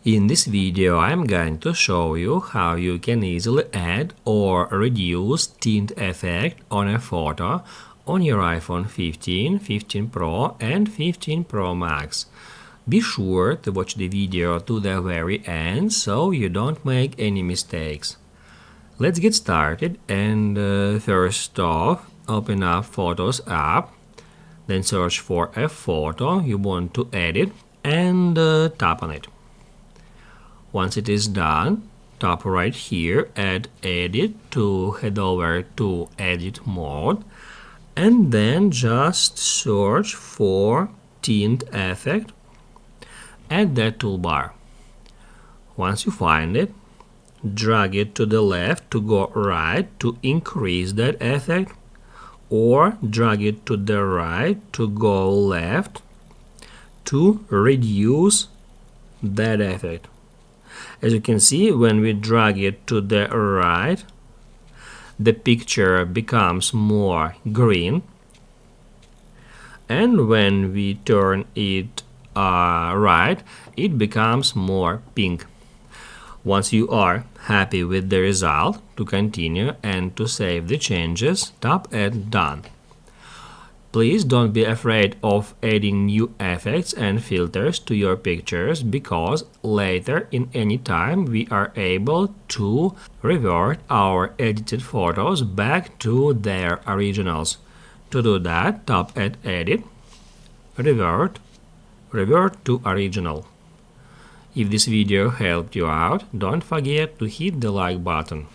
In this video, I'm going to show you how you can easily add or reduce tint effect on a photo on your iPhone 15, 15 Pro and 15 Pro Max. Be sure to watch the video to the very end so you don't make any mistakes. Let's get started, and first off, open up Photos app, then search for a photo you want to edit and tap on it. Once it is done, tap right here at Edit to head over to Edit mode, and then just search for Tint effect at that toolbar. Once you find it, drag it to the left to go right to increase that effect, or drag it to the right to go left to reduce that effect. As you can see, when we drag it to the right, the picture becomes more green, and when we turn it right, it becomes more pink. Once you are happy with the result, to continue and to save the changes, tap at Done. Please don't be afraid of adding new effects and filters to your pictures, because later in any time we are able to revert our edited photos back to their originals. To do that, tap at Edit, Revert to Original. If this video helped you out, don't forget to hit the like button.